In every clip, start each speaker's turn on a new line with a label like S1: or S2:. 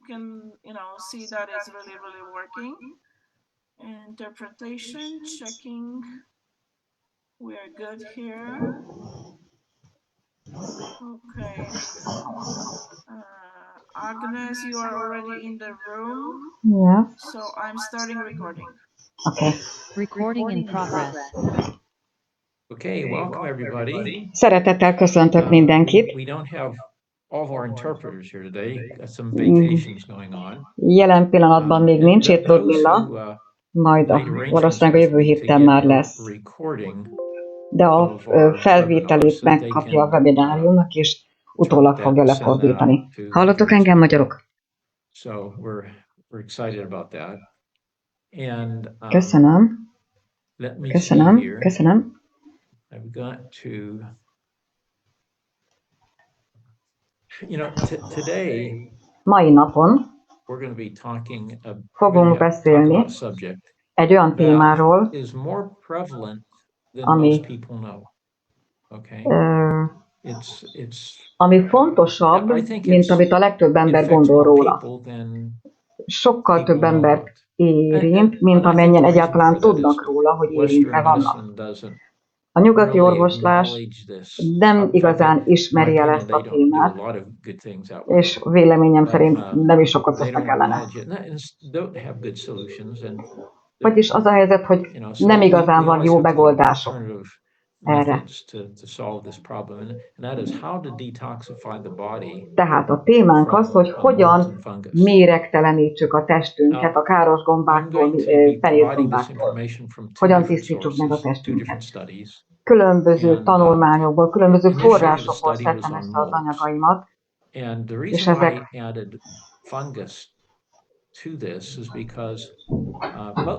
S1: can, see that it's really working. Interpretation, checking. We are good here. Okay. Agnes, you are already in the room.
S2: Yeah.
S1: So I'm starting recording.
S2: Okay.
S3: Recording in progress.
S4: Okay, welcome everybody.
S2: Szeretettel köszöntök mindenkit.
S4: We don't have all of our interpreters here today. Got some vacations going on.
S2: Jelen pillanatban még nincs itt Ludmilla, majd valószínűleg a jövő héten már lesz. De a felvételét megkapja a webináriumnak, és utólag fogja lefordítani. Hallottok engem, magyarok?
S4: So we're excited about that. And
S2: Köszönöm.
S4: let me
S2: Köszönöm.
S4: see here.
S2: Köszönöm.
S4: I've got to, today
S2: Mai napon
S4: we're going to be talking
S2: fogunk beszélni egy olyan témáról,
S4: is more prevalent than
S2: ami,
S4: most people know. Okay?
S2: Ami fontosabb, mint amit a legtöbb ember gondol róla. Sokkal több embert érint, mint amennyien egyáltalán tudnak róla, hogy érintve vannak. A nyugati orvoslás nem igazán ismeri el ezt a témát, és véleményem szerint nem is sokat tesznek ellene. Vagyis az a helyzet, hogy nem igazán van jó megoldások erre. Tehát a témánk az, hogy hogyan méregtelenítsük a testünket a káros gombáktól, penészgombáktól. Hogyan tisztítsuk meg a testünket. Különböző tanulmányokból, különböző forrásokból szedtem össze az anyagaimat, és ezek
S4: to this is because,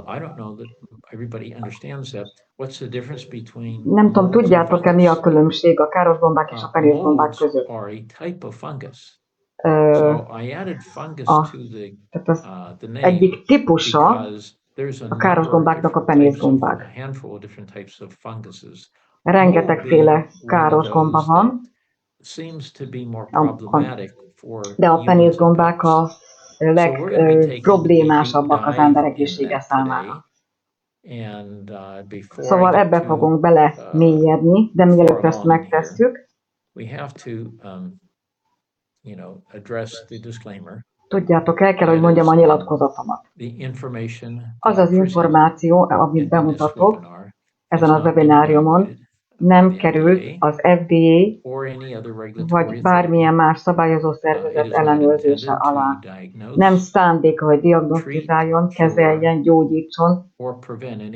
S4: I don't know that everybody understands that. What's the difference between?
S2: Nem tudom, tudjátok-e, mi a különbség a káros gombák és a penészgombák között?
S4: Are a type of fungus. So I added fungus to the name
S2: egyik típusa a káros gombáknak a penészgombák. Rengetegféle káros gomba van, de a penészgombák a legproblémásabbak az ember egészsége számára. Szóval ebbe fogunk bele mélyedni, de mielőtt ezt megtesszük, tudjátok, el kell, hogy mondjam a nyilatkozatomat. Az az információ, amit bemutatok ezen a webináriumon, nem került az FDA vagy bármilyen más szabályozó szervezet ellenőrzése alá. Nem szándéka, hogy diagnosztizáljon, kezeljen, gyógyítson,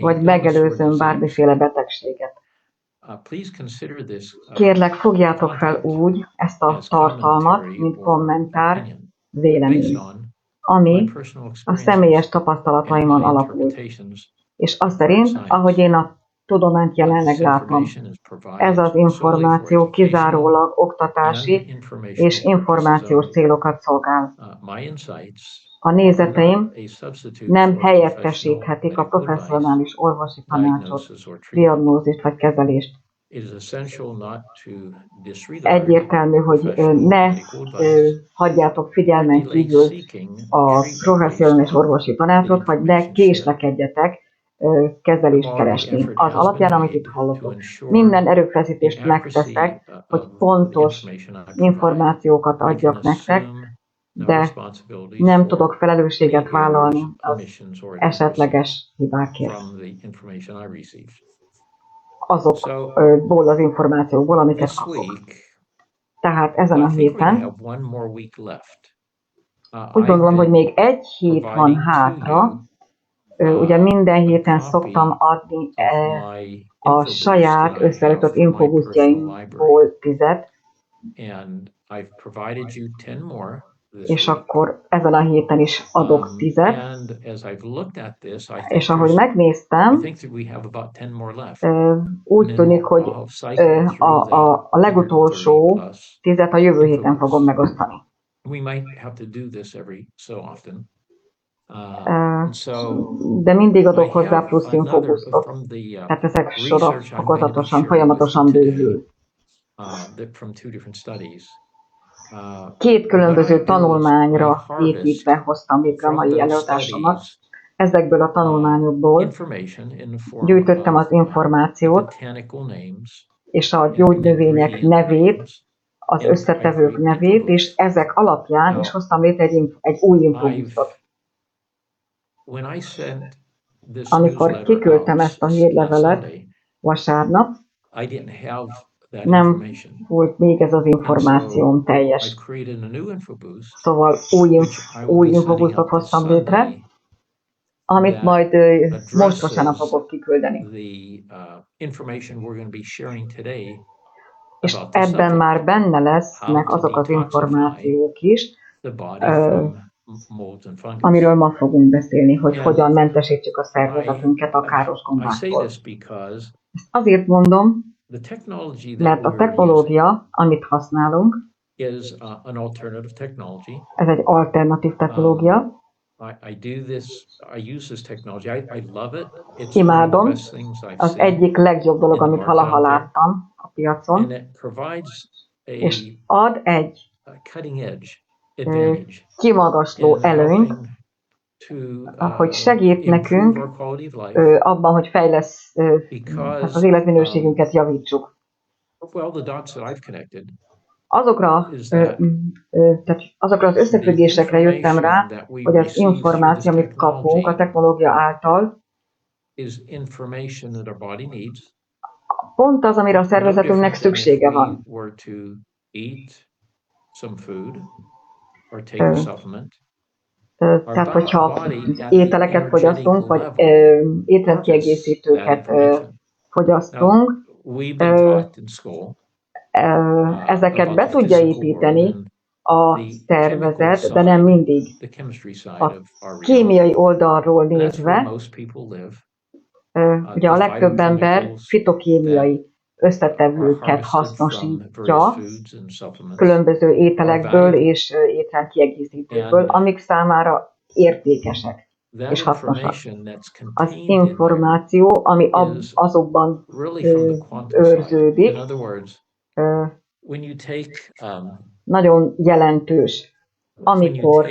S2: vagy megelőzzön bármiféle betegséget. Kérlek, fogjátok fel úgy ezt a tartalmat, mint kommentár, vélemény, ami a személyes tapasztalataimon alapul. És azt szerint, ahogy én a tudományt jelenleg látom. Ez az információ kizárólag oktatási és információs célokat szolgál. A nézeteim nem helyettesíthetik a professzionális orvosi tanácsot, diagnózist vagy kezelést. Egyértelmű, hogy ne hagyjátok figyelmen kívül a professzionális orvosi tanácsot, vagy ne késlekedjetek kezelést keresni. Az alapján, amit itt hallottok. Minden erőfeszítést megteszek, hogy pontos információkat adjak nektek, de nem tudok felelősséget vállalni az esetleges hibákért. Azokból az információkból, amiket kapok. Tehát ezen a héten úgy gondolom, hogy még egy hét van hátra. Ugye minden héten szoktam adni a saját összeállított infobusztjaimból 10-et, és akkor ezen a héten is adok 10-et, és ahogy megnéztem, úgy tűnik, hogy a legutolsó 10-et a jövő héten fogom megosztani. De mindig adok hozzá plusz infobusztot, tehát ezek sorok fokozatosan, folyamatosan bővül. Két különböző tanulmányra építve hoztam létre a mai előadásomat. Ezekből a tanulmányokból gyűjtöttem az információt és a gyógynövények nevét, az összetevők nevét, és ezek alapján is hoztam létre egy új infobuszot. Amikor kiküldtem ezt a hírlevelet vasárnap, nem volt még ez az információm teljes. Szóval új infobuszot hoztam létre, amit majd most vasárnap fogok kiküldeni. És ebben már benne lesznek azok az információk is, amiről ma fogunk beszélni, hogy hogyan mentesítsük a szervezetünket a káros gombáktól. Ezt azért mondom, mert a technológia, amit használunk, ez egy alternatív technológia. Imádom, az egyik legjobb dolog, amit valaha láttam a piacon, és ad egy kimagasló előnyt, hogy segít nekünk abban, hogy az életminőségünket javítsuk. Azokra az összefüggésekre jöttem rá, hogy az információ, amit kapunk a technológia által, pont az, amire a szervezetünknek szüksége van. Tehát, hogyha ételeket fogyasztunk, vagy étrendkiegészítőket fogyasztunk, ezeket be tudja építeni a szervezet, de nem mindig. A kémiai oldalról nézve, ugye a legtöbb ember fitokémiai összetevőket hasznosítja különböző ételekből és étrendkiegészítőkből, amik számára értékesek és hasznosak. Az információ, ami azokban őrződik, nagyon jelentős. Amikor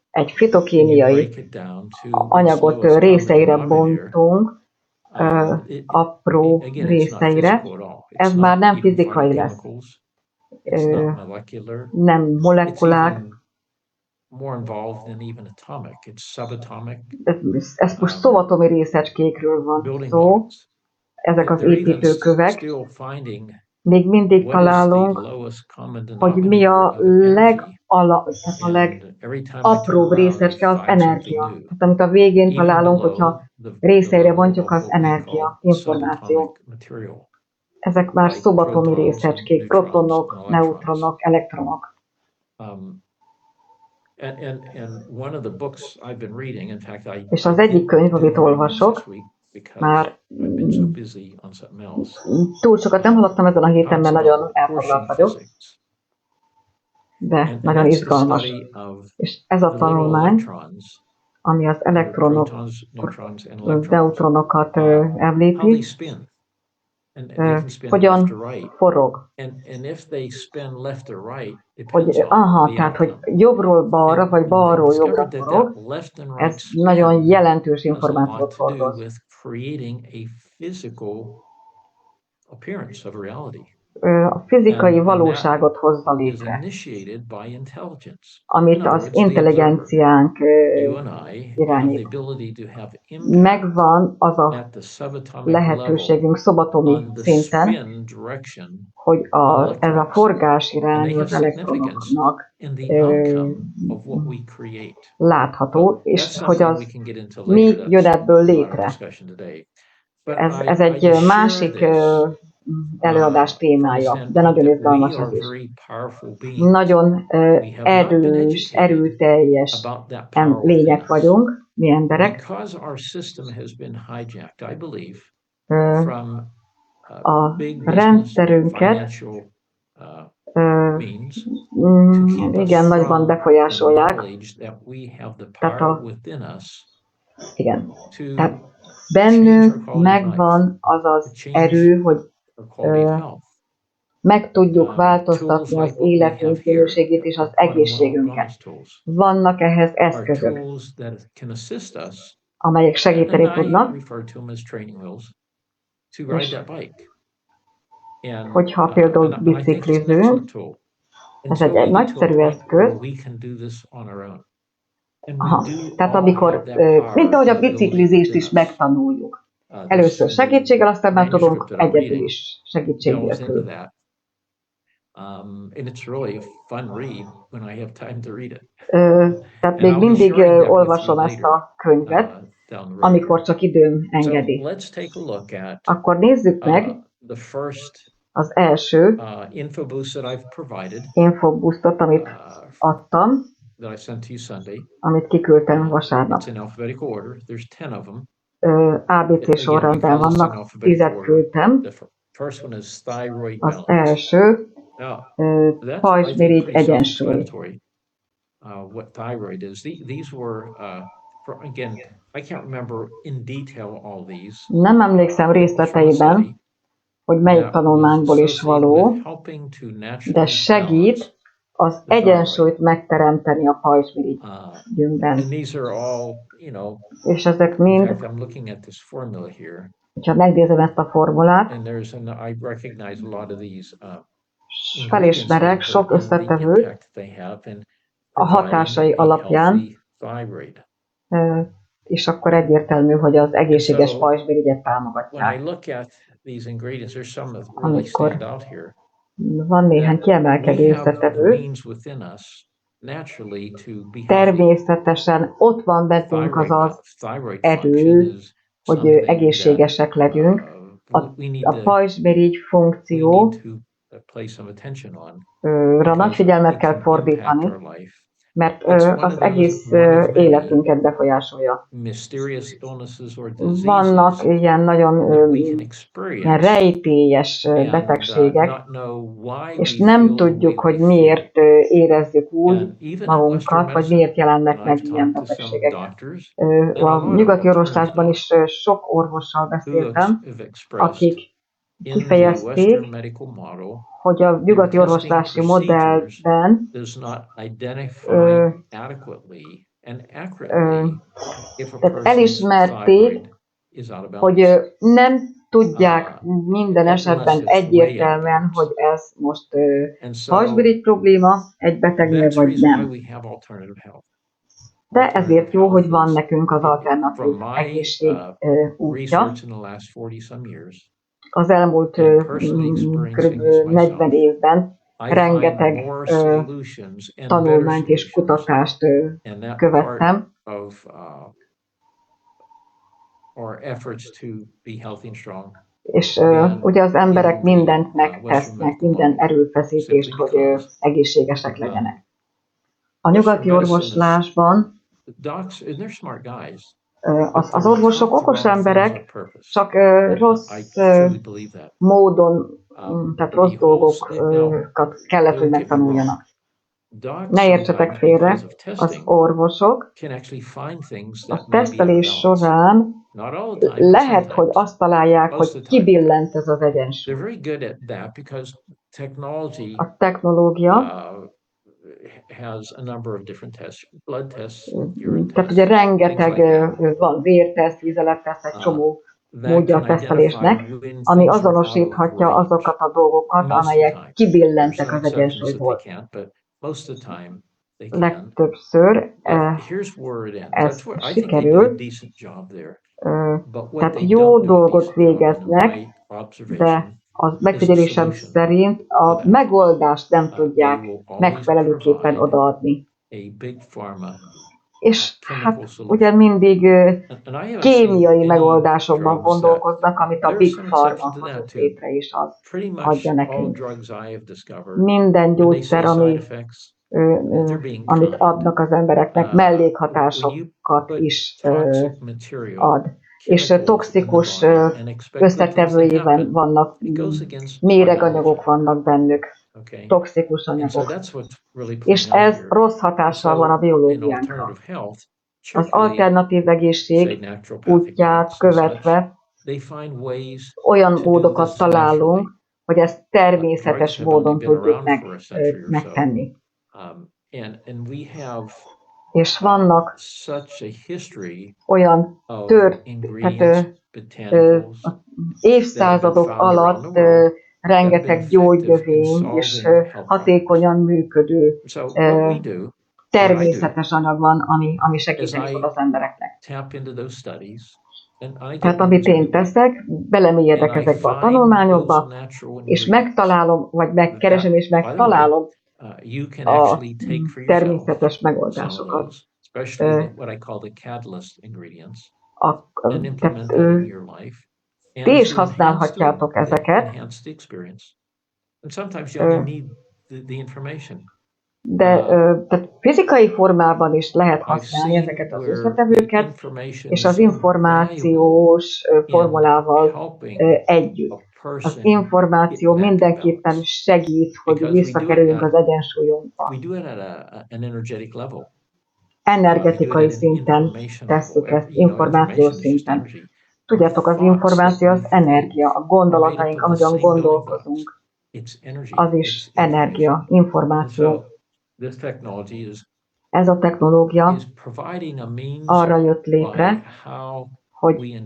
S2: egy fitokémiai anyagot részeire bontunk, apró részeire, ez már nem fizikai lesz. Nem molekulák. Ez most szubatomi részecskékről van szó, ezek az építőkövek. Még mindig találunk, hogy mi a legapróbb részecske az energia. Tehát amit a végén találunk, hogyha részeire bontjuk, az energia, információ. Ezek már szubatomi részecskék, protonok, neutronok, elektronok. És az egyik könyv, amit olvasok, már túl sokat nem hallottam ezen a héten, mert nagyon elfoglalt vagyok, de nagyon izgalmas. És ez a tanulmány, ami az elektronok, neutronokat említi, hogyan forog. Tehát, hogy jobbról balra, vagy balról jobbra forog, ez nagyon jelentős információt hordoz. A fizikai valóságot hozza létre, amit az intelligenciánk irányít. Megvan az a lehetőségünk szubatomi szinten, hogy ez a forgás irányú az elektronoknak látható, és hogy az mi jön ebből létre. Ez egy másik előadás témája, de nagyon izgalmas ez is. Nagyon erős, erőteljes lények vagyunk, mi emberek. A rendszerünket igen, nagyban befolyásolják. Tehát bennünk megvan az az erő, hogy meg tudjuk változtatni az életünk minőségét és az egészségünket. Vannak ehhez eszközök, amelyek segíteni tudnak, és hogyha például biciklizünk, ez egy nagyszerű eszköz. Aha, tehát amikor, mint ahogy a biciklizést is megtanuljuk. Először segítséggel, aztán már tudunk egyedül is segítség nélkül. Tehát még mindig olvasom ezt a könyvet, amikor csak időm engedi. Akkor nézzük meg az első infobusztot, amit adtam, amit kiküldtem vasárnap. ABC sorrendben vannak, 10-et küldtem. Az első pajzsmirigy egyensúly. Nem emlékszem részleteiben, hogy melyik tanulmányból is való, de segít az egyensúlyt megteremteni a pajzsmirigyünkben. És ezek mind, ha megnézem ezt a formulát, felismerek sok összetevőt a hatásai alapján, és akkor egyértelmű, hogy az egészséges pajzsmirigyet támogatják. Amikor van néhány kiemelkedő összetevő, természetesen ott van bennünk az erő, hogy egészségesek legyünk. A pajzsmirigy funkcióra nagy figyelmet kell fordítani, mert az egész életünket befolyásolja. Vannak ilyen nagyon ilyen rejtélyes betegségek, és nem tudjuk, hogy miért érezzük úgy magunkat, vagy miért jelennek meg ilyen betegségek. A nyugati orvoslásban is sok orvossal beszéltem, akik kifejezték, hogy a nyugati orvoslási modellben tehát elismerték, hogy nem tudják minden esetben egyértelműen, hogy ez most pajzsmirigy probléma egy betegnél, vagy nem. De ezért jó, hogy van nekünk az alternatív egészség útja. Az elmúlt kb. 40 évben rengeteg tanulmányt és kutatást követtem, és ugye az emberek mindent megtesznek, minden erőfeszítést, hogy egészségesek legyenek. A nyugati orvoslásban az orvosok okos emberek, csak rossz módon, tehát rossz dolgokat kellett, hogy megtanuljanak. Ne értsetek félre, az orvosok a tesztelés során lehet, hogy azt találják, hogy kibillent ez az egyensúly. A technológia, tehát ugye rengeteg van vérteszt, vizeletteszt, egy csomó módja a tesztelésnek, ami azonosíthatja azokat a dolgokat, amelyek kibillentek az egyensúlyból. Legtöbbször ez sikerül, tehát jó dolgot végeznek, de a megfigyelésem szerint a megoldást nem tudják megfelelőképpen odaadni. És hát ugye mindig kémiai megoldásokban gondolkoznak, amit a Big Pharma hozott létre, és az adja nekünk. Minden gyógyszer, amit adnak az embereknek, mellékhatásokat is ad. És toxikus összetevőiben vannak, méreganyagok vannak bennük, toxikus anyagok. És ez rossz hatással van a biológiánkra. Az alternatív egészség útját követve olyan módokat találunk, hogy ezt természetes módon tudjuk megtenni. És vannak olyan évszázadok alatt rengeteg gyógynövény és hatékonyan működő természetes anyag van, ami segíteni tud az embereknek. Tehát amit én teszek, belemélyedek ezekbe a tanulmányokba, és megtalálom, vagy megkeresem és megtalálom a természetes megoldásokat. Ti is használhatjátok ezeket, de tehát fizikai formában is lehet használni ezeket az összetevőket, és az információs formulával együtt. Az információ mindenképpen segít, hogy visszakerüljünk az egyensúlyunkba. Energetikai szinten tesszük ezt, információs szinten. Tudjátok, az információ az energia, a gondolataink, ahogyan gondolkozunk, az is energia, információ. Ez a technológia arra jött létre, hogy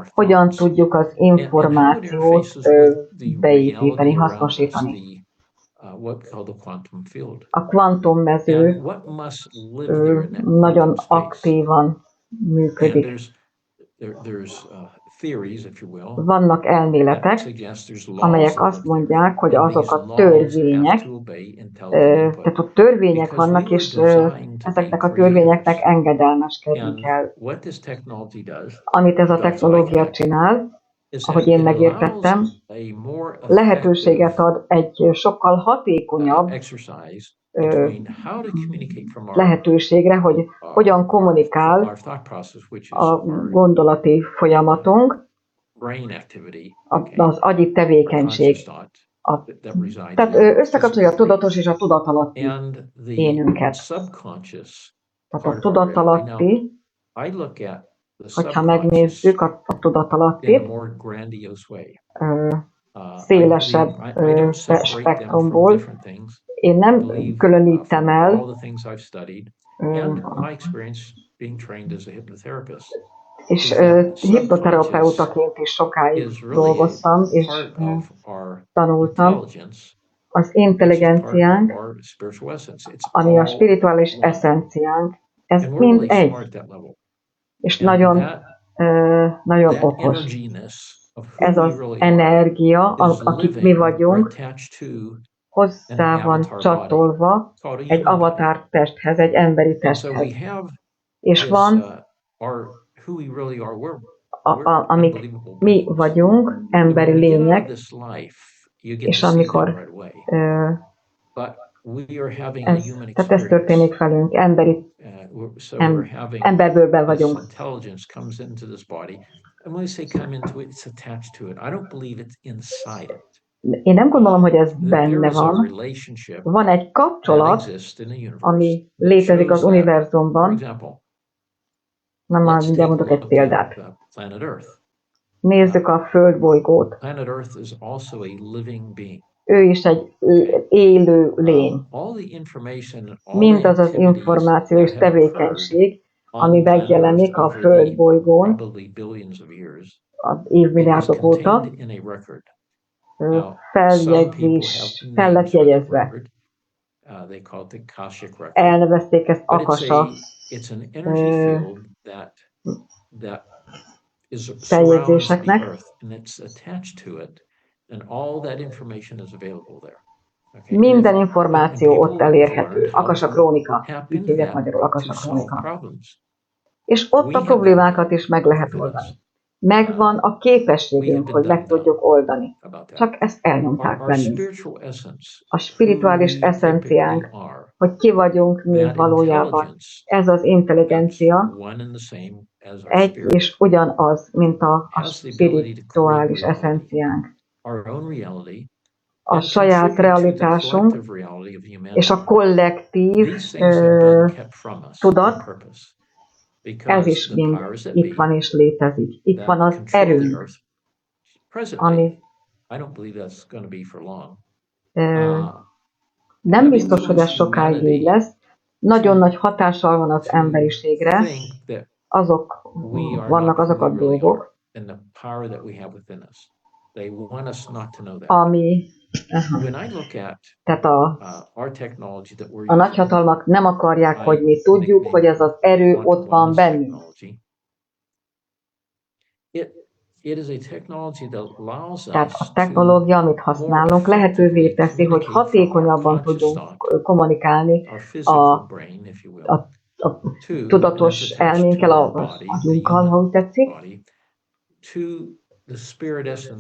S2: hogyan tudjuk az információt beépíteni, hasznosítani. A kvantummező nagyon aktívan működik. Vannak elméletek, amelyek azt mondják, hogy azok a törvények, tehát a törvények vannak, és ezeknek a törvényeknek engedelmeskedni kell. Amit ez a technológia csinál, ahogy én megértettem, lehetőséget ad egy sokkal hatékonyabb lehetőségre, hogy hogyan kommunikál a gondolati folyamatunk, az agyi tevékenység. Tehát összekapcsolja a tudatos és a tudatalatti énünket. Tehát a tudatalatti, hogyha megnézzük a tudatalattit, szélesebb spektrumból, én nem különítem el, és hipnoterapeutaként is sokáig dolgoztam, és tanultam. Az intelligenciánk, ami a spirituális eszenciánk, ez mind egy, és nagyon, nagyon okos. Ez az energia, akik mi vagyunk, hozzá van csatolva egy avatar testhez, egy emberi testhez. És van, amik mi vagyunk, emberi lények, és amikor tehát ez történik velünk, emberbőrben vagyunk. Én nem gondolom, hogy ez benne van. Van egy kapcsolat, ami létezik az univerzumban. Na, már mindjárt mondok egy példát. Nézzük a földbolygót. Ő is egy élő lény. Mindaz az információ és tevékenység, ami megjelenik a földbolygón az évmilliárdok óta, fel lett jegyezve. Elnevezték ezt Akasha feljegyzéseknek. Minden információ ott elérhető. Akasha krónika. Így hívják magyarul, Akasha krónika. És ott a problémákat is meg lehet oldani. Megvan a képességünk, hogy meg tudjuk oldani. Csak ezt elnyomták bennünk. A spirituális eszenciánk, hogy ki vagyunk mi valójában. Ez az intelligencia egy és ugyanaz, mint a spirituális eszenciánk. A saját realitásunk és a kollektív tudat, ez is mind itt van és létezik. Itt van az erőnk, ami
S4: don't believe that's going to be for long.
S2: Nem biztos, hogy ez sokáig így lesz. Nagyon nagy hatással van az emberiségre. Azok vannak azok a dolgok, ami tehát a nagyhatalmak nem akarják, hogy mi tudjuk, hogy ez az erő ott van bennünk. Tehát a technológia, amit használunk, lehetővé teszi, hogy hatékonyabban tudjunk kommunikálni a tudatos elménkkel, az agyunkkal, ha úgy tetszik,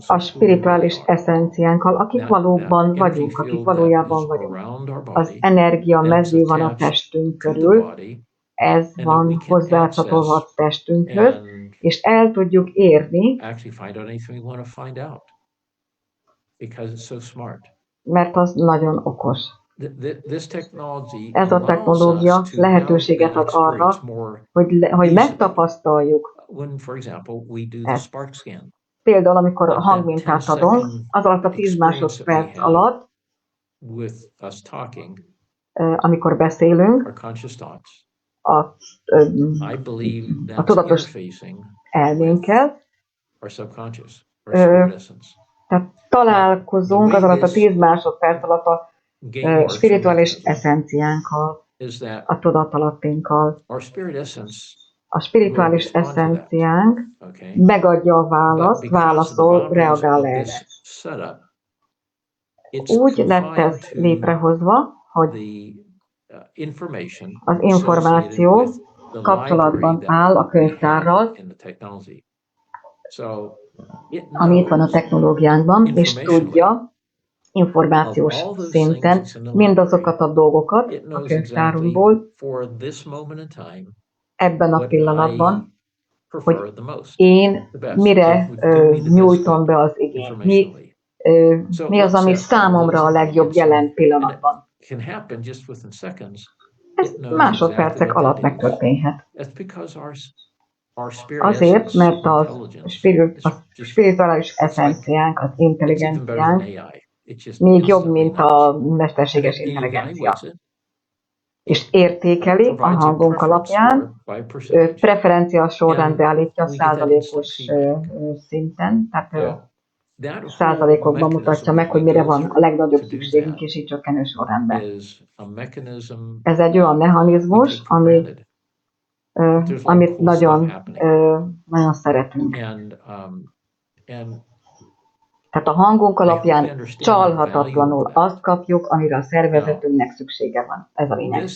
S2: a spirituális eszenciánkkal, akik valóban vagyunk, akik valójában vagyunk. Az energia mező van a testünk körül, ez van hozzácsatolva a testünkhöz, és el tudjuk érni, mert az nagyon okos. Ez a technológia lehetőséget ad arra, hogy megtapasztaljuk ezt. Például, amikor a hangmintát adom, az alatt a 10 másodperc alatt, amikor beszélünk, a tudatos elménkkel, tehát találkozunk az alatt a 10 másodperc alatt a spirituális eszenciánkkal, a tudatalattinkkal. A spirituális eszenciánk megadja a választ, válaszol, reagál erre. Úgy lett ez létrehozva, hogy az információ kapcsolatban áll a könyvtárral, ami itt van a technológiánkban, és tudja információs szinten mindazokat a dolgokat a könyvtárunkból ebben a pillanatban, hogy én mire nyújtom be az igényt. Mi az, ami számomra a legjobb jelen pillanatban. Ez másodpercek alatt megtörténhet. Azért, mert a spirituális eszenciánk, az intelligenciánk még jobb, mint a mesterséges intelligencia. És értékeli a hangunk alapján, preferencia sorrendbe állítja százalékos szinten, tehát százalékokban mutatja meg, hogy mire van a legnagyobb szükségünk, és így csökkenő sorrendben. Ez egy olyan mechanizmus, amit nagyon szeretünk. Tehát a hangunk alapján csalhatatlanul azt kapjuk, amire a szervezetünknek szüksége van. Ez a lényeg.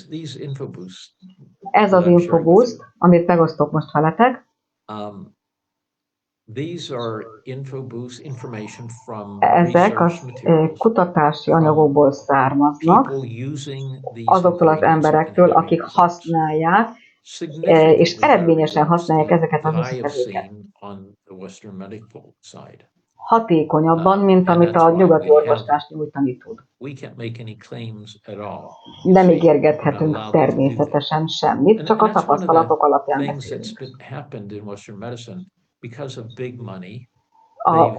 S2: Ez az infoboost, amit megosztok most veletek. Ezek a kutatási anyagokból származnak, azoktól az emberektől, akik használják, és eredményesen használják ezeket az összetevőket. Hatékonyabban, mint amit a nyugati orvoslás nyújtani tud. Nem ígérgethetünk természetesen semmit, csak a tapasztalatok alapján beszélünk.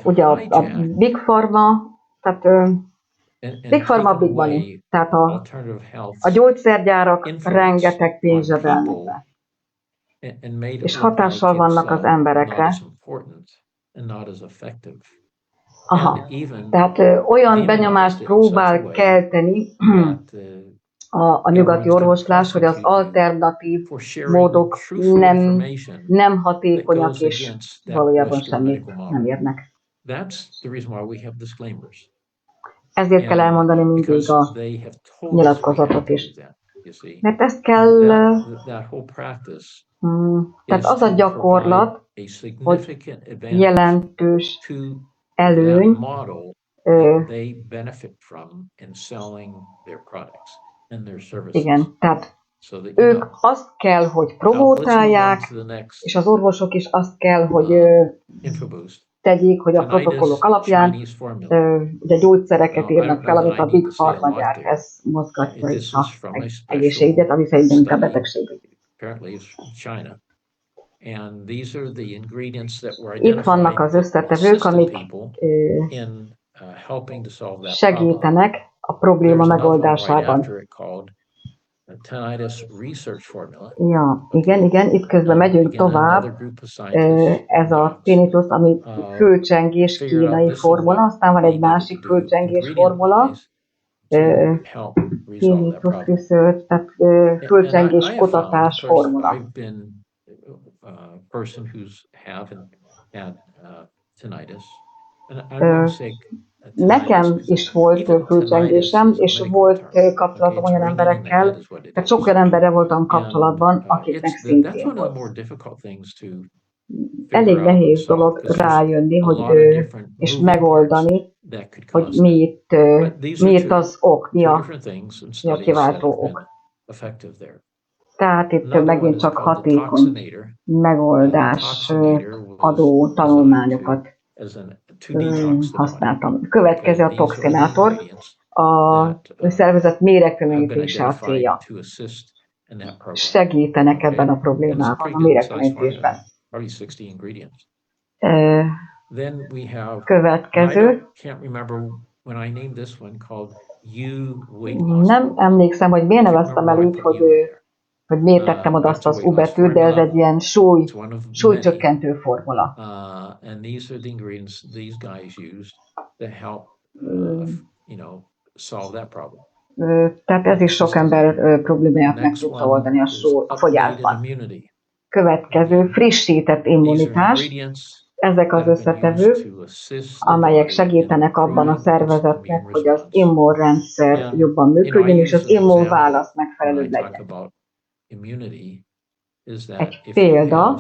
S2: Ugye a Big Pharma, tehát Big Pharma, Big Money, tehát a gyógyszergyárak rengeteg pénzt zsebelnek be, és hatással vannak az emberekre. Aha, tehát olyan benyomást próbál kelteni a nyugati orvoslás, hogy az alternatív módok nem hatékonyak, és valójában semmit nem érnek. Ezért kell elmondani mindig a nyilatkozatot is. Mert ezt kell, tehát az a gyakorlat, hogy jelentős előny, igen, tehát ők azt kell, hogy promótálják, és az orvosok is azt kell, hogy tegyék, hogy a protokollok alapján ugye gyógyszereket írnak fel, amit a Big Pharma gyárthez mozgatja is az egészségügyet, ami szerintem inkább betegség. Itt vannak az összetevők, amik segítenek a probléma megoldásában. Ja, igen, itt közben megyünk tovább. Ez a tinnitus, ami fülcsengés kínai formula, aztán van egy másik fülcsengés formula, tinnitus research, tehát fülcsengés kutatás formula. Nekem is volt fülcsengésem, és volt kapcsolatom olyan emberekkel, tehát sok olyan emberrel voltam kapcsolatban, akiknek szintén volt. Elég nehéz dolog rájönni, hogy és megoldani, hogy mi itt az ok, mi a kiváltó ok. Tehát itt megint csak hatékony megoldás adó tanulmányokat használtam. Következő a toxinátor. A szervezet méregtelenítése a célja. Segítenek ebben a problémában, a méregtelenítésben. Következő. Nem emlékszem, hogy miért neveztem el így, hogy miért tettem oda azt az U betűt, de ez egy ilyen súlycsökkentő formula. Tehát ez is sok ember problémáját meg tudta oldani a fogyásban. Következő, frissített immunitás. Ezek az összetevők, amelyek segítenek abban a szervezetnek, hogy az immunrendszer jobban működjön, és az immunválasz megfelelő legyen. Egy példa,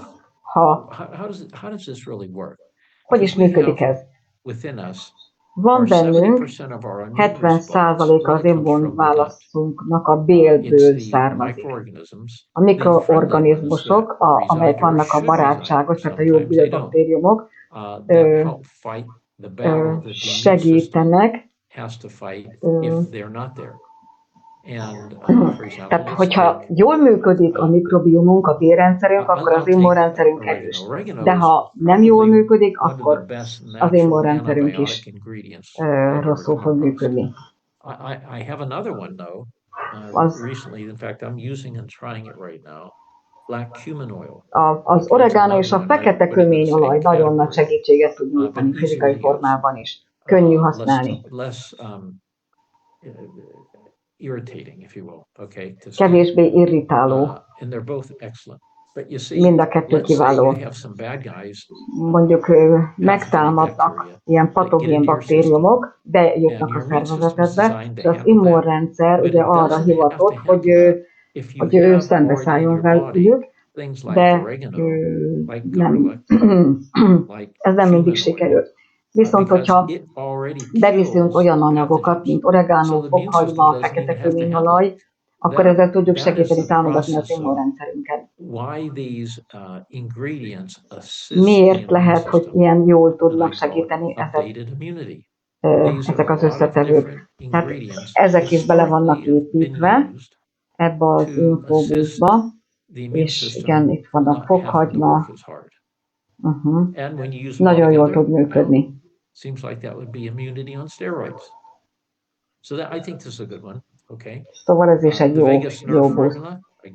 S2: hogy is működik ez? Van bennünk 70%-a az immunválaszunknak a bélből származik. A mikroorganizmusok, amelyek vannak a barátságos, tehát a jó bélbaktériumok, segítenek. Tehát, hogyha jól működik a mikrobiomunk, a bélrendszerünk, akkor az immunrendszerünk erős. De ha nem jól működik, akkor az immunrendszerünk is rosszul fog működni. Az oregano és a fekete kőményolaj nagyon nagy segítséget tud nyújtani fizikai formában is. Könnyű használni. Kevésbé irritáló. Mind a kettő kiváló. Mondjuk megtámadnak ilyen patogén baktériumok, bejutnak a szervezetedbe, és az immunrendszer ugye arra hivatott, hogy ő szembeszálljon velük, de nem, ez nem mindig sikerült. Viszont, hogyha beviszünk olyan anyagokat, mint oregano, fokhagyma, fekete kőményolaj, akkor ezzel tudjuk segíteni, támogatni az immunrendszerünket. Miért lehet, hogy ilyen jól tudnak segíteni ezek az összetevők? Tehát ezek is bele vannak építve ebbe az infóbuszba, és igen, itt van a fokhagyma. Nagyon jól tud működni. Szóval ez is egy jó busz.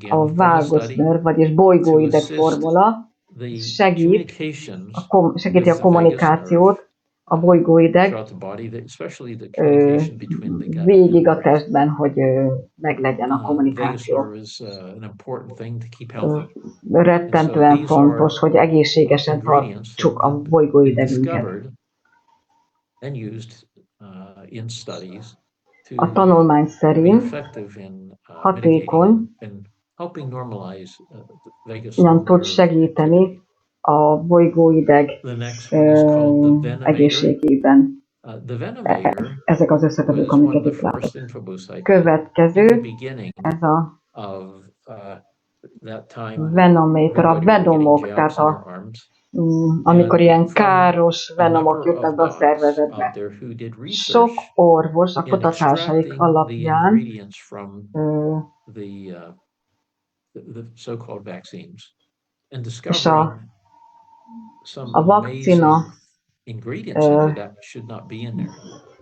S2: A vágusnerv, vagyis bolygóideg formula segíti a kommunikációt, a bolygóideg végig a testben, hogy meglegyen a kommunikáció. Rettentően fontos, hogy egészségesen tartsuk a bolygóidegünket. A tanulmány szerint hatékony, nem tud segíteni a bolygóideg egészségében. Ezek az összetevők, amiket itt látok. Következő, ez a venométer, a venomok, tehát amikor ilyen káros venomok jutnak be a szervezetbe. Sok orvos a kutatásaik alapján és a vakcina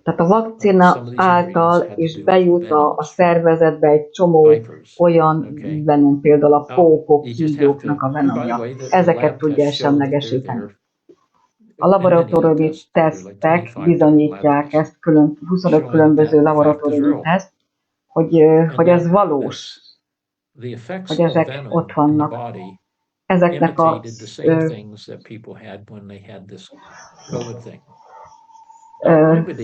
S2: Tehát a vakcina által is bejut a szervezetbe egy csomó olyan venom, például a pókok, kígyóknak a venomja. Ezeket tudja semlegesíteni. A laboratóriumi tesztek bizonyítják ezt, 25 különböző laboratóriumi teszt, hogy ez valós, hogy ezek ott vannak. Ezeknek a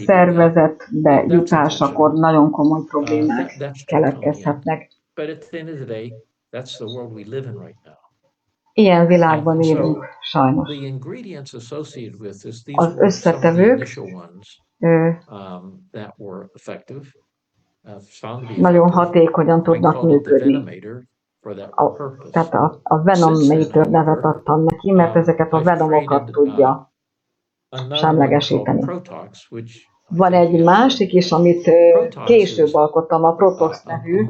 S2: szervezetbe jutásakor nagyon komoly problémák keletkezhetnek. Ilyen világban élünk sajnos. Az összetevők nagyon hatékonyan tudnak működni. Tehát a venometer nevet adtam neki, mert ezeket a venomokat tudja semlegesíteni. Van egy másik is, amit később alkottam, a Protox nevű.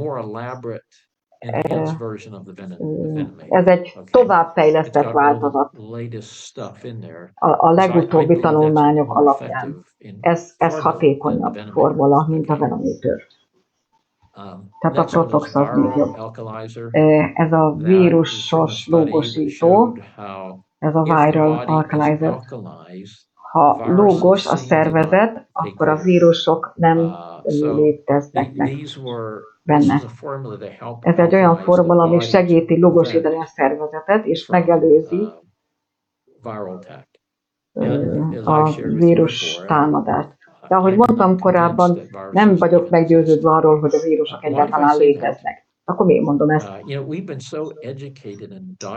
S2: Ez egy továbbfejlesztett változat a legutóbbi tanulmányok alapján. Ez hatékonyabb formula, mint a venometer. Tehát a Protox az még jobb. Ez a vírusos lúgosító, ez a viral alkalizer. Ha lúgos a szervezet, akkor a vírusok nem léteznek benne. Ez egy olyan formula, ami segíti lúgosítani a szervezetet, és megelőzi a vírus támadást. De ahogy mondtam korábban, nem vagyok meggyőződve arról, hogy a vírusok egyáltalán léteznek. Akkor miért mondom ezt?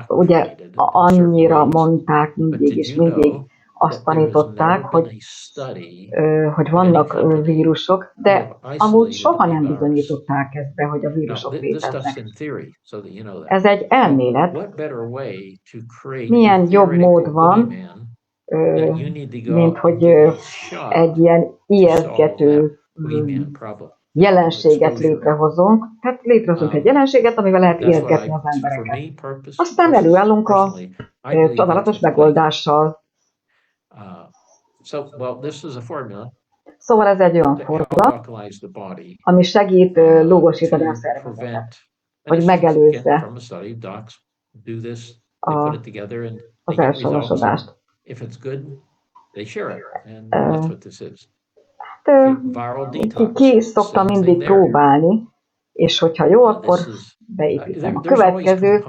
S2: Ugye annyira mondták mindig és mindig azt tanították, hogy vannak vírusok, de amúgy soha nem bizonyították ezt be, hogy a vírusok léteznek. Ez egy elmélet. Milyen jobb mód van, mint hogy egy ilyen ijesztgető jelenséget létrehozunk. Tehát létrehozunk egy jelenséget, amivel lehet ijesztgetni az embereket. Aztán előállunk a csodálatos megoldással. Szóval ez egy olyan formula, ami segít lúgosítani a szervezetet, hogy megelőzze az elsorosodást. Ki szoktam mindig próbálni, és hogyha jó, akkor beépítem. A következő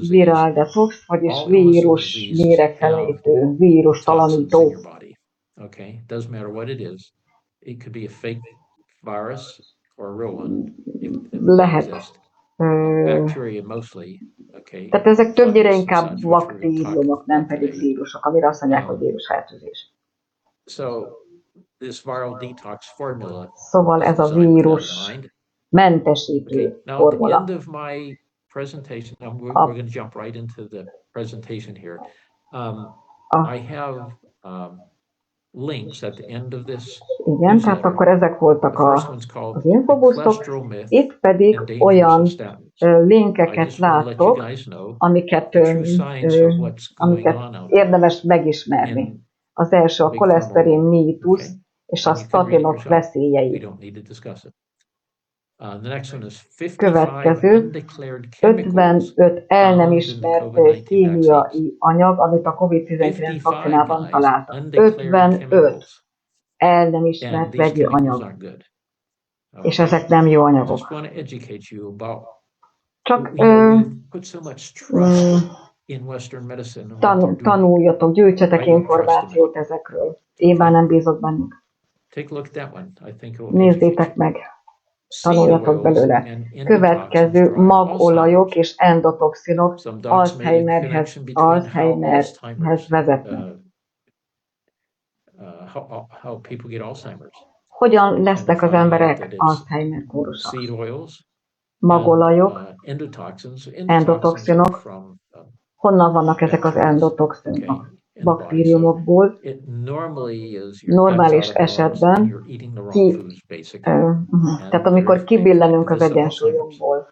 S2: viral detox, vagyis vírus méregtelenítő, vírus talanító. Lehet. Tehát ezek többnyire inkább baktériumok, nem pedig vírusok, amire azt mondják, hogy vírusfertőzés. Szóval ez a vírus mentesítő formula. Igen, tehát akkor ezek voltak az infobusztok. Itt pedig olyan linkeket láttok, amiket érdemes megismerni. Az első a koleszterin mítusz és a statinok veszélyei. Következő 55 el nem ismert kémiai anyag, amit a COVID-19 vakcinában találtak. 55 el nem ismert vegyi anyag. És ezek nem jó anyagok. Csak tanuljatok, gyűjtsetek információt ezekről. Én már nem bízok bennük. Nézzétek meg, tanuljatok belőle. Következő magolajok és endotoxinok Alzheimerhez vezetnek. Hogyan lesznek az emberek Alzheimer kórosak? Magolajok, endotoxinok. Honnan vannak ezek az endotoxinok? Baktériumokból. Normális esetben tehát amikor kibillenünk az egyensúlyunkból.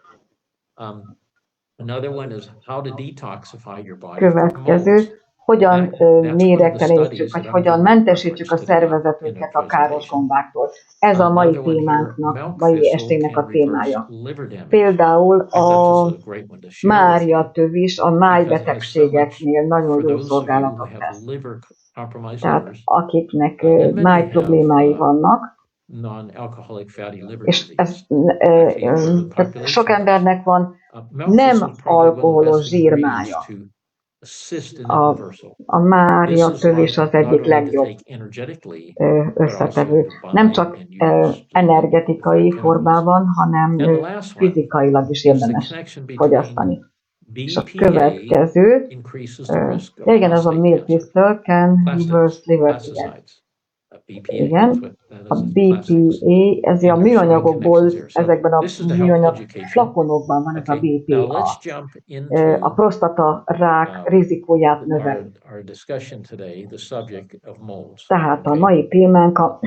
S2: Következő, hogyan méregtelenítsük, vagy hogyan mentesítsük a szervezetünket a káros gombáktól. Ez a mai témánknak, mai estének a témája. Például a máriatövis a májbetegségeknél nagyon jó szolgálatot tesz. Tehát akiknek máj problémái vannak, és tehát sok embernek van nem alkoholos zsírmája. A máriatövés az egyik legjobb összetevő. Nem csak energetikai formában, hanem fizikailag is érdemes fogyasztani. És a következő, igen, az a milk crystal can reverse liver disease. Igen, a BPA, ez a műanyagokból, ezekben a műanyag flakonokban van ez a BPA. A prostata rák rizikóját növeli. Tehát a mai témánk a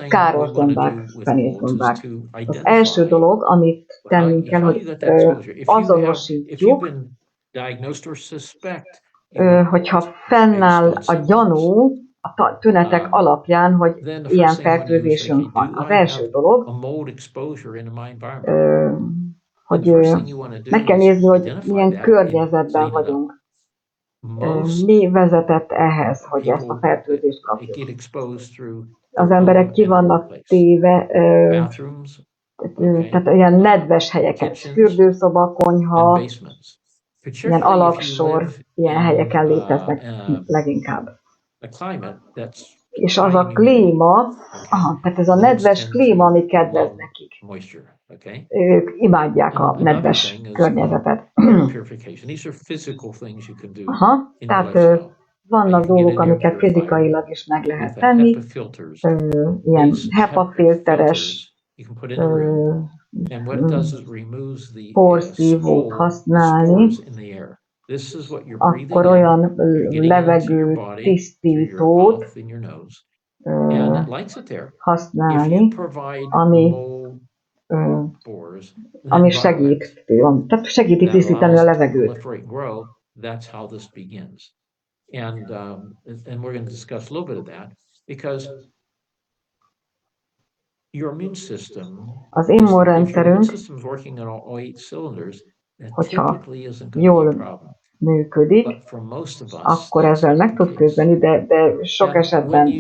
S2: káros gombák, fenészgombák. Az első dolog, amit tennünk kell, hogy azonosítjuk, hogyha fennáll a gyanú a tünetek alapján, hogy ilyen fertőzésünk van. Az első dolog, hogy meg kell nézni, hogy milyen környezetben vagyunk. Mi vezetett ehhez, hogy ezt a fertőzést kapjuk. Az emberek ki vannak téve, tehát olyan nedves helyeken, fürdőszoba, konyha, ilyen alaksor, ilyen helyeken léteznek leginkább. És az a klíma, tehát ez a nedves klíma, ami kedvez nekik. Ők imádják a nedves környezetet. Tehát vannak dolgok, amiket fizikailag is meg lehet tenni, ilyen HEPA-filteres porszívót használni, akkor olyan levegő tisztítót használni, ami segíti tisztítani a levegőt.
S4: And we're going to discuss a little bit of that because your immune system,
S2: az immunrendszerünk, hogyha jól működik, akkor ezzel meg tud küzdeni, de sok esetben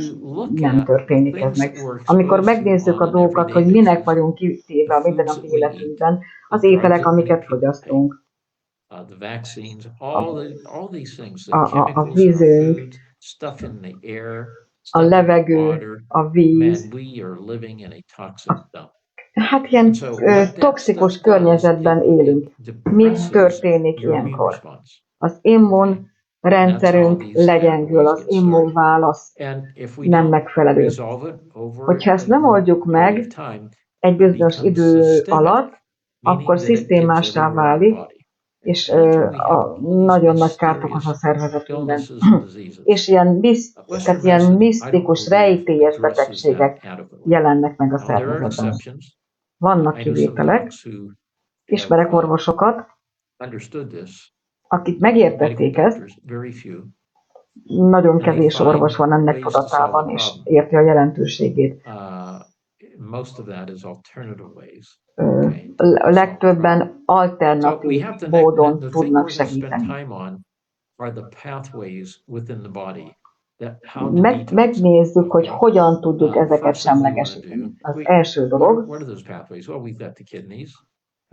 S2: nem történik ez meg. Amikor megnézzük a dolgokat, hogy minek vagyunk kitéve a mindennapi életünkben, az ételek, amiket fogyasztunk, a vízünk, a levegő, a víz, hát ilyen toxikus környezetben élünk. Mi történik ilyenkor? Az immunrendszerünk legyengül, az immunválasz nem megfelelő. Hogyha ezt nem oldjuk meg egy bizonyos idő alatt, akkor szisztémássá válik, és nagyon nagy kárt okoz a szervezetünkben. És ilyen misztikus, rejtélyes betegségek jelennek meg a szervezetben. Vannak kivételek, ismerek orvosokat, akik megértették ezt, nagyon kevés orvos van ennek tudatában, és érti a jelentőségét. Legtöbben alternatív módon tudnak segíteni. Megnézzük, hogy hogyan tudjuk ezeket semlegesíteni. Az első dolog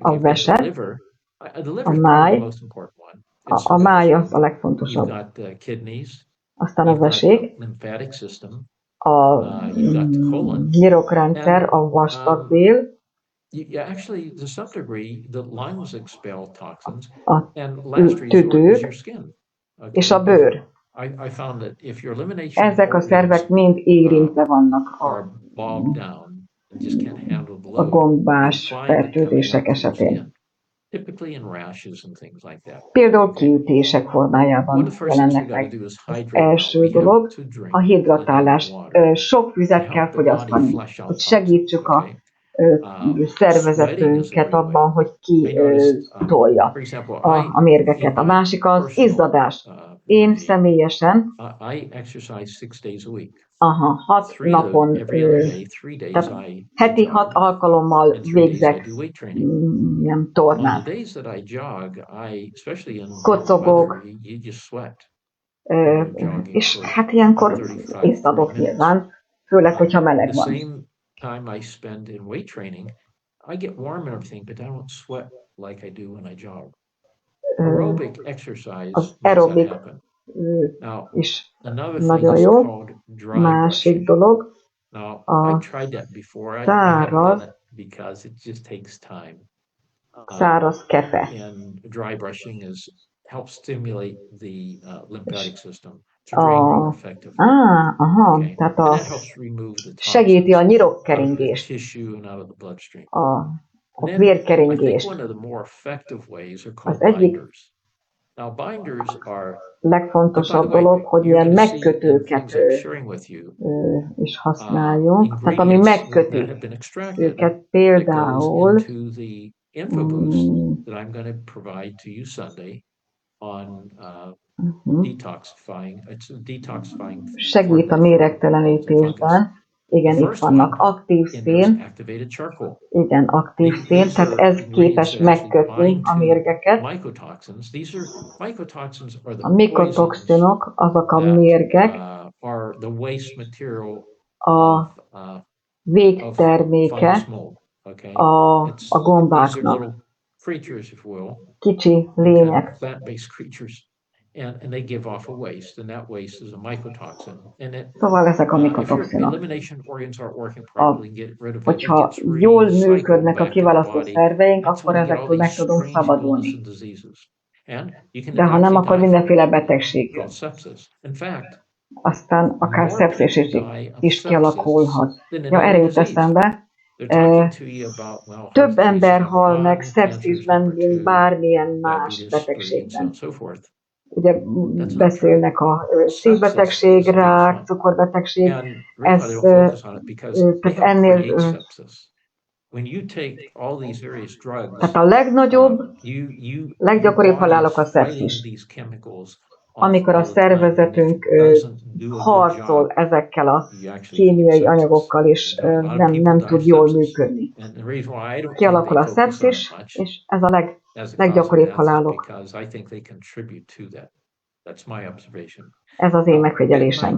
S2: a vese, a máj, a máj az a legfontosabb. Aztán a vesék, a nyirokrendszer, a vastagbél, a tüdő és a bőr. Ezek a szervek mind érintve vannak a gombás fertőzések esetén. Például kiütések formájában jelennek meg. Az első dolog a hidratálás. Sok vizet kell fogyasztani, hogy segítsük szervezetünket abban, hogy ki tolja a mérgeket. A másik az izzadás. Én személyesen 6 napon, tehát heti 6 alkalommal végzek ilyen tornát. Kocogok, és hát ilyenkor izzadok nyilván, főleg, hogyha meleg van.
S4: Time I spend in weight training, I get warm and everything, but I don't sweat like I do when I jog. Aerobic exercise
S2: Az
S4: makes that
S2: aerobik
S4: happen. Now,
S2: is
S4: another thing
S2: nagyon
S4: is
S2: jó.
S4: called dry
S2: Másik
S4: brushing.
S2: dolog,
S4: Now,
S2: a
S4: I've tried that before. I haven't done it because it just takes time.
S2: száraz kefe.
S4: And dry brushing helps stimulate the lymphatic system to drain more effectively. Okay?
S2: Tehát
S4: And that helps remove the
S2: segíti a
S4: toxins out of the
S2: nyirokkeringést,
S4: tissue and out of the bloodstream.
S2: a
S4: And then I think
S2: vérkeringést.
S4: one of the more effective ways are called
S2: Az egyik
S4: binders. Now, binders are,
S2: legfontosabb
S4: by the way,
S2: dolog, hogy
S4: you're
S2: ilyen
S4: going to see in
S2: megkötőket
S4: things I'm sharing with you,
S2: is használjunk. Tehát ami
S4: ingredients that
S2: megköti
S4: have been extracted
S2: őket,
S4: that goes
S2: például
S4: into the info boost that I'm going to provide to you Sunday on detoxifying. It's a detoxifying
S2: segít a
S4: formula for
S2: méregtelenítésben. Igen, itt vannak aktív szén.
S4: activated charcoal.
S2: Igen, aktív szén, tehát ez képes megkötni a mérgeket.
S4: Mycotoxins. These are mycotoxins are the
S2: A mikotoxinok azok a mérgek,
S4: are the waste material
S2: a végterméke
S4: fungus mold. Okay,
S2: a
S4: these are
S2: gombáknak.
S4: little creatures, if you will,
S2: Kicsi lények.
S4: plant-based creatures, and they give off a waste, and that waste is a mycotoxin. And
S2: Szóval ezek a
S4: if your
S2: mikotoxinok.
S4: elimination organs aren't working properly, get rid of it.
S2: Hogyha jól működnek a kiválasztó szerveink, akkor ezektől meg tudunk szabadulni. De ha nem, akkor mindenféle betegség jön. Aztán akár szepszis is kialakulhat. Ja, erre jut eszembe. Több ember hal meg szepszisben, mint bármilyen más betegségben. Ugye beszélnek a szívbetegség, rák, cukorbetegség, ez tehát ennél tehát a legnagyobb, leggyakoribb halálok a szepszis. Amikor a szervezetünk harcol ezekkel a kémiai anyagokkal, és nem tud jól működni. Kialakul a szepszis, és ez a leggyakoribb halálok. Ez az én megfigyelésem.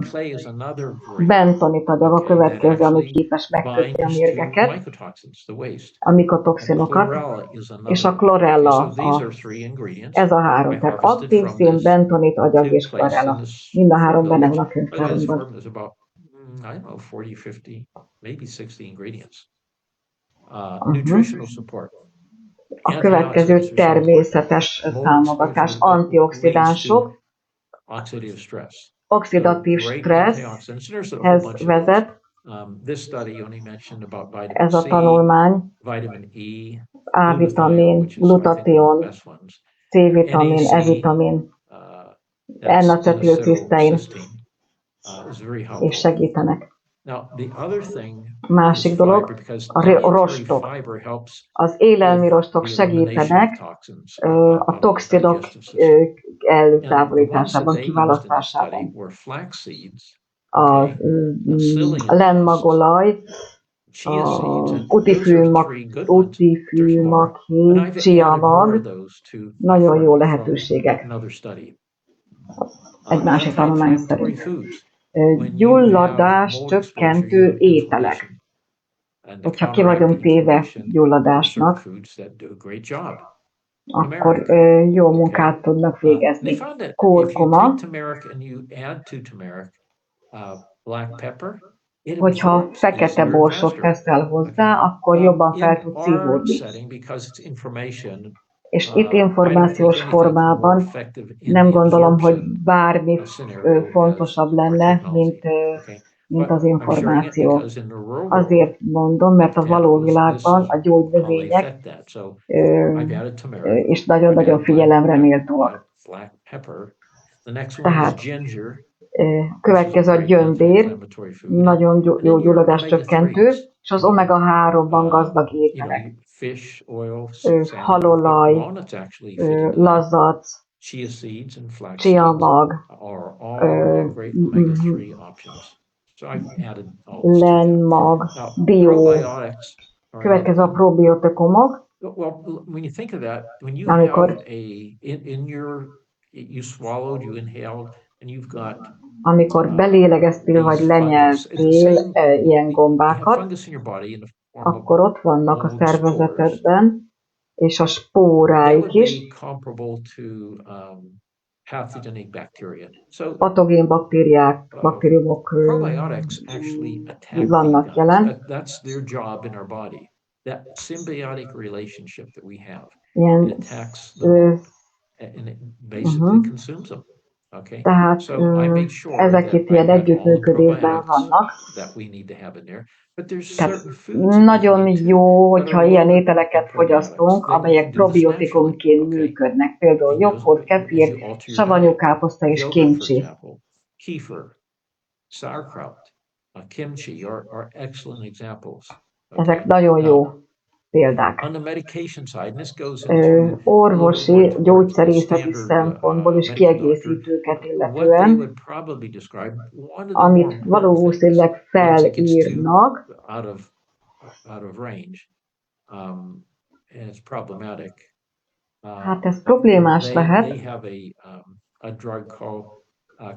S2: Bentonit adag a következő, ami képes megkötni a mérgeket, a mikotoxinokat, és a chlorella, ez a három. Tehát aktív szén, bentonit, agyag és chlorella. Mind a három benne van a könyvtárunkban. A következő természetes támogatás, antioxidánsok, oxidatív stresszhez vezet. Ez a tanulmány A-vitamin, glutathion, C-vitamin, E-vitamin, N-acetilcisztein és segítenek. Másik dolog, a rostok. Az élelmi rostok segítenek a toxinok eltávolításában, kiválasztásában. A lenmagolaj, a utifűmakhi, csiamag, nagyon jó lehetőségek. Egy másik tanulmány szerint. Gyulladás csökkentő ételek. Hogyha ki vagyunk téve gyulladásnak, akkor jó munkát tudnak végezni. Kurkuma, hogyha fekete borsot teszel hozzá, akkor jobban fel tud szívódni. És itt információs formában nem gondolom, hogy bármi fontosabb lenne, mint az információ. Azért mondom, mert a való világban a gyógynövények is nagyon-nagyon figyelemre méltóak. Tehát következő a gyömbér, nagyon jó gyulladáscsökkentő, és az omega-3-ban gazdag ételek. Halolaj, lazac, csiamag, lenmag, dió. Következő a probiotikumok. Amikor belélegeztél vagy lenyeltél ilyen gombákat, akkor ott vannak a szervezetedben, és a spóráik is. Patogén baktériumok vannak jelen. Ilyen, tehát ezek itt ilyen együttműködésben vannak. Tehát nagyon jó, hogyha ilyen ételeket fogyasztunk, amelyek probiotikumként működnek. Például joghurt, kefir, savanyú káposzta és kimchi. Ezek nagyon jó példák. Orvosi, gyógyszerészeti szempontból is kiegészítőket illetően, amit valószínűleg felírnak, hát ez problémás lehet.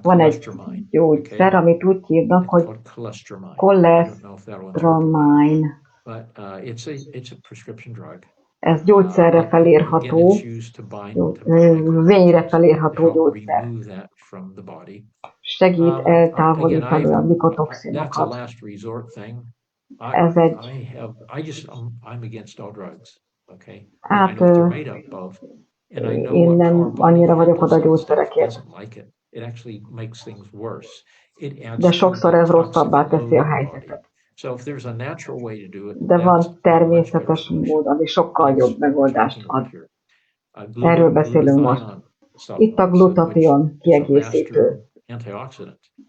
S2: Van egy gyógyszer, amit úgy hívnak, hogy cholesterol. Ez gyógyszerre felírható, vényre felírható gyógyszer. Segít eltávolítani a mikotoxinokat. Ez egy... Hát én nem annyira vagyok oda gyógyszerekért. De sokszor ez rosszabbá teszi a helyzetet. De van természetes mód, ami sokkal jobb megoldást ad. Erről beszélünk most. Itt a glutatión kiegészítő.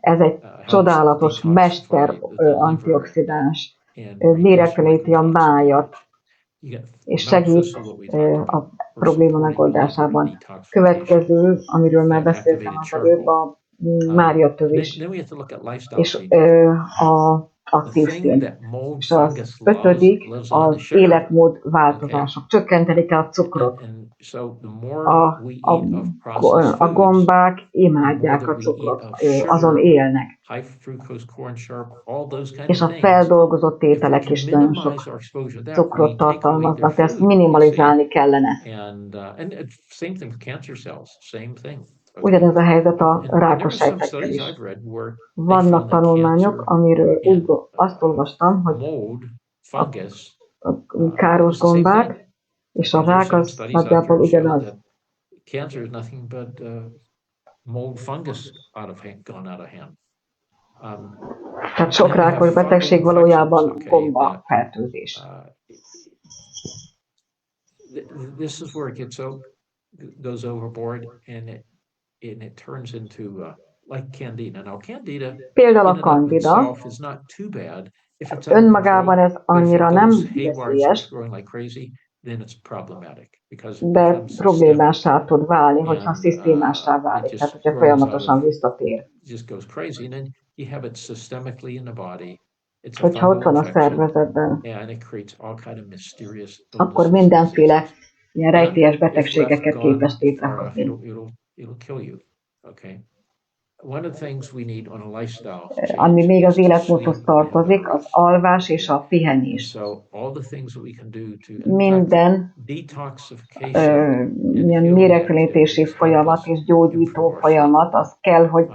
S2: Ez egy csodálatos mester antioxidáns. Méregteleníti a májat, és segít a probléma megoldásában. Következő, amiről már beszéltem az előbb, a máriatövés és a aktív szín. És az 5. az életmód változások. Csökkenteni kell a cukrot. A gombák imádják a cukrot, azon élnek. És a feldolgozott ételek is nagyon sok cukrot tartalmaznak, de ezt minimalizálni kellene. Ugyanez a helyzet a rákos sejtekkel is. Vannak tanulmányok, amiről azt olvastam, hogy a káros gombák és a rák az nagyjából ugyanaz. Tehát sok rákos betegség valójában gomba fertőzés.
S4: This is where it goes overboard and it turns into like candida. Now candida
S2: például a kandida önmagában ez annyira nem veszélyes, de problémássá tud válni, hogyha szisztémássá válik, tehát hogyha folyamatosan visszatér. Hogyha ott van a szervezetben, akkor mindenféle ilyen rejtélyes betegségeket képes létrehozni. Ami még az életmódhoz tartozik, az alvás és a pihenés. Minden ilyen méregtelenítési folyamat és gyógyító folyamat, az kell, hogy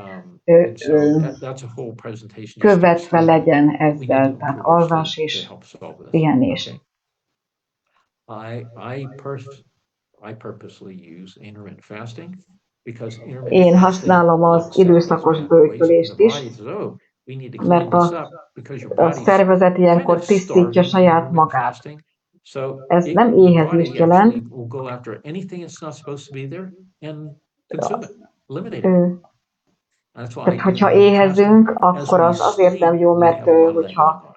S2: követve legyen ezzel, tehát alvás és pihenés. Én használom az időszakos böjtölést is, mert a szervezet ilyenkor tisztítja saját magát. Ez nem éhezést jelent, Tehát, hogyha éhezünk, akkor az azért nem jó, mert hogyha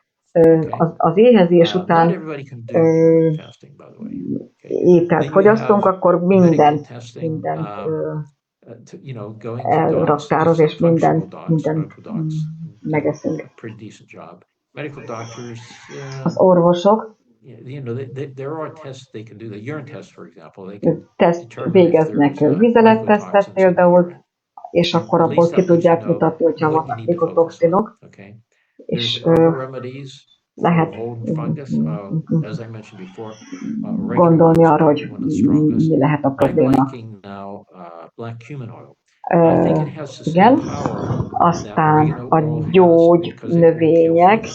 S2: az éhezés után ételt fogyasztunk, akkor mindent elraktároz, és mindent megeszünk. Az orvosok teszt végeznek, vizelettesztet például, és akkor abból ki tudják mutatni, hogyha vannak mikotoxinok, és lehet gondolni arra, hogy mi lehet a probléma. Igen, aztán a gyógy növények,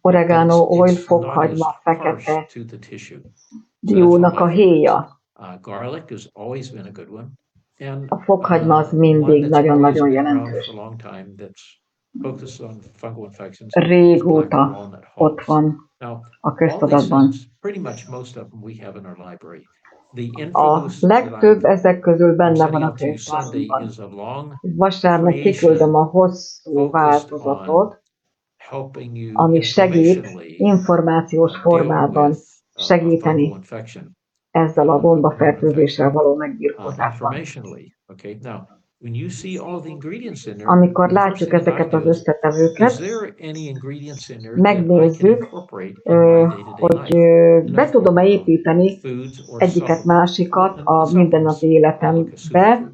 S2: oregano oil, fokhagyma, fekete diónak a héja. A fokhagyma az mindig nagyon-nagyon jelentős. Régóta ott van a köztudatban. A legtöbb ezek közül benne van a könyvtárunkban. Vasárnap kiküldöm a hosszú változatot, ami segít információs formában segíteni ezzel a gombafertőzéssel való megbirkózásban. Amikor látjuk ezeket az összetevőket, megnézzük, hogy be tudom-e építeni egyiket másikat a mindennapi életembe,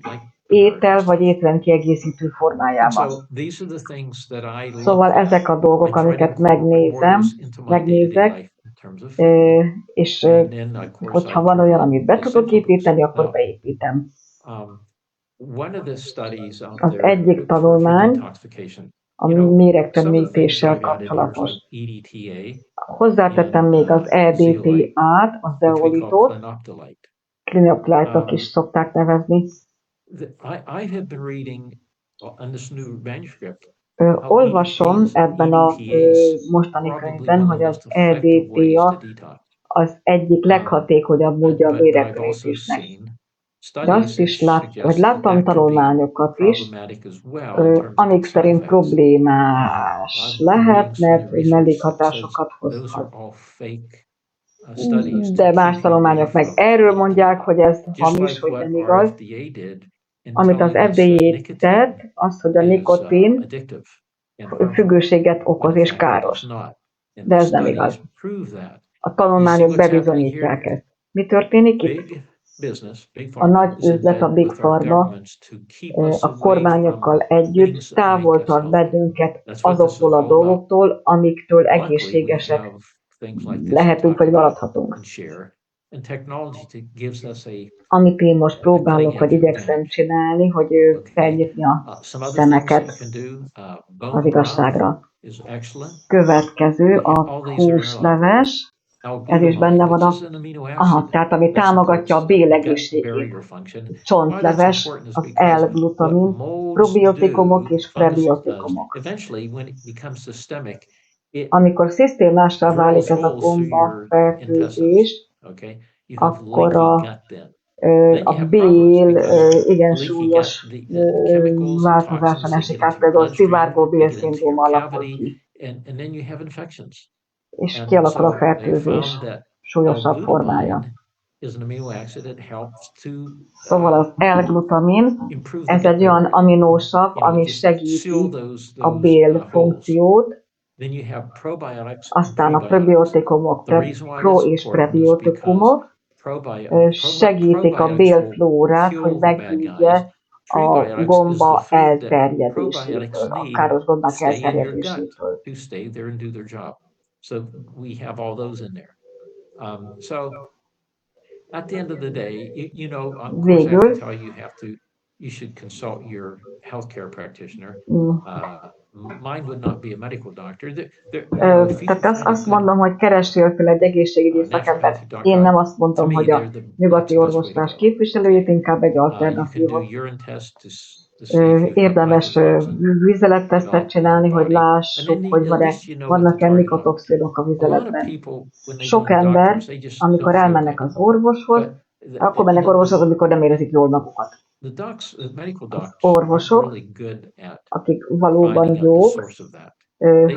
S2: étel vagy étrendkiegészítő formájában. Szóval ezek a dolgok, amiket megnézek, és hogyha van olyan, amit be tudok építeni, akkor beépítem. Az egyik tanulmány a méregtömítéssel kapcsolatos. Hozzátettem még az EDTA-t, a zeolitot, klinoplájtnak is szokták nevezni. Olvasom ebben a mostani könyvben, hogy az EDTA az egyik leghatékonyabb módja a méregtömítésnek. De azt is láttam tanulmányokat is, amik szerint problémás lehet, mert mellékhatásokat hozhat. De más tanulmányok meg erről mondják, hogy ez hamis, hogy nem igaz. Amit az FDA tett, az, hogy a nikotin függőséget okoz és káros. De ez nem igaz. A tanulmányok bebizonyítják ezt. Mi történik itt? A nagy üzlet, a Big Pharma a kormányokkal együtt távol tart bennünket azoktól a dolgoktól, amiktől egészségesek lehetünk, vagy maradhatunk. Amit én most próbálok, vagy igyekszem csinálni, hogy felnyitni a szemeket az igazságra. Következő a húsleves. Ez is benne van tehát ami támogatja a bélegészségét. Csontleves, az L-glutamin, probiotikumok és prebiotikumok. Amikor szisztémássá válik ez a gombafertőzés, akkor a bél igen súlyos változáson esik át, például szivárgó bélszindróma alakul ki. És kialakul a fertőzés súlyosabb formája. Szóval az L-glutamin, ez egy olyan aminósav, ami segíti a bél funkciót, aztán a probiotikumok, pro- és prebiotikumok segítik a bélflórát, hogy megvédje a gomba elterjedésétől, a káros gombák elterjedésétől.
S4: So we have all those in there. So at the end of the day, you know, of course, I have to tell you, you should consult your healthcare practitioner. Mine would not be a medical doctor.
S2: Tehát azt mondom, hogy keressél fel egy egészségügyi szakembert. Én nem azt mondom, hogy a nyugati orvoslás képviselőjét, inkább egy alternatívot. Érdemes vizelettesztet csinálni, hogy lássuk, hogy vannak-e mikotoxinok a vizeletben. Sok ember, amikor elmennek az orvoshoz, akkor mennek orvoshoz, amikor nem érezik jól magukat. Az orvosok, akik valóban jók,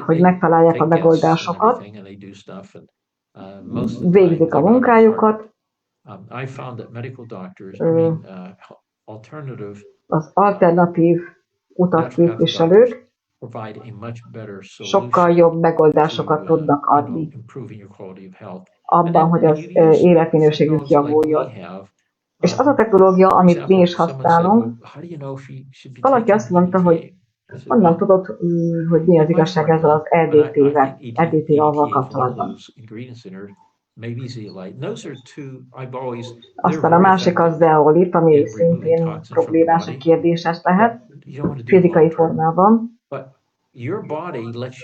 S2: hogy megtalálják a megoldásokat, végzik a munkájukat, az alternatív utat képviselők sokkal jobb megoldásokat tudnak adni abban, hogy az életminőségük javuljon. És az a technológia, amit mi is használunk, valaki azt mondta, hogy onnan tudod, hogy mi az igazság ezzel az EDT-val kapcsolatban. Aztán a másik az zeolit, ami szintén problémás, kérdéses lehet, fizikai formában.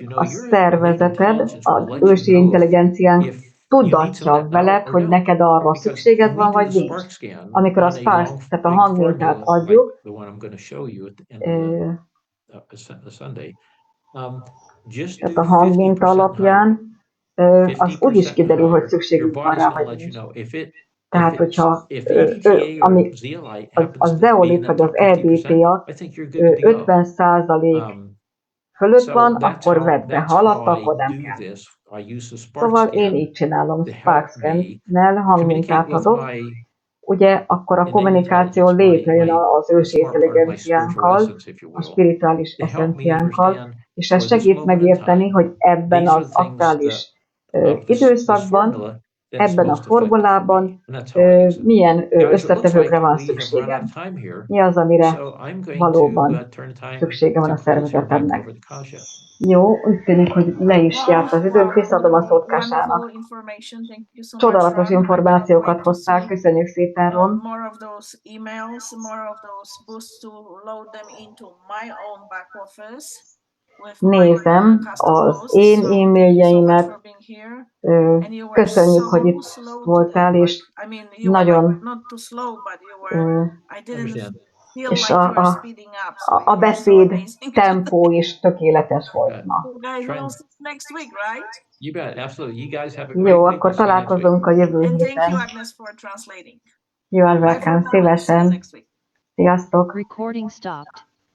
S2: A szervezeted, az ősi intelligenciánk tudatja veled, hogy neked arra szükséged van, vagy nincs. Amikor a SPENCE, tehát a hangmintát adjuk, tehát a hangminta alapján, az úgy is kiderül, hogy szükségünk van rá, vagy nincs. Tehát, hogyha a zeolit vagy az EDTA 50% fölött van, akkor vedd be, ha alatt, akkor nem kell. Szóval én így csinálom, SPENCE-nel hangmintát adok, ugye akkor a kommunikáció létrejön az ősi intelligenciánkkal, a spirituális eszenciánkkal, és ez segít megérteni, hogy ebben az aktuális időszakban, ebben a formulában milyen összetevőkre van szükségem. Mi az, amire valóban szüksége van a szervezetemnek. Jó, úgy tűnik, hogy le is járt az időm, visszaadom a szót Kásának. Csodálatos információkat hoztál, köszönjük szépen, Ron. Nézem az én e-mailjeimet, köszönjük, hogy itt voltál, és nagyon és a beszéd tempó is tökéletes volt ma. Jó, akkor találkozunk a jövő héten. You are welcome, szívesen. Sziasztok!
S3: Recording stopped.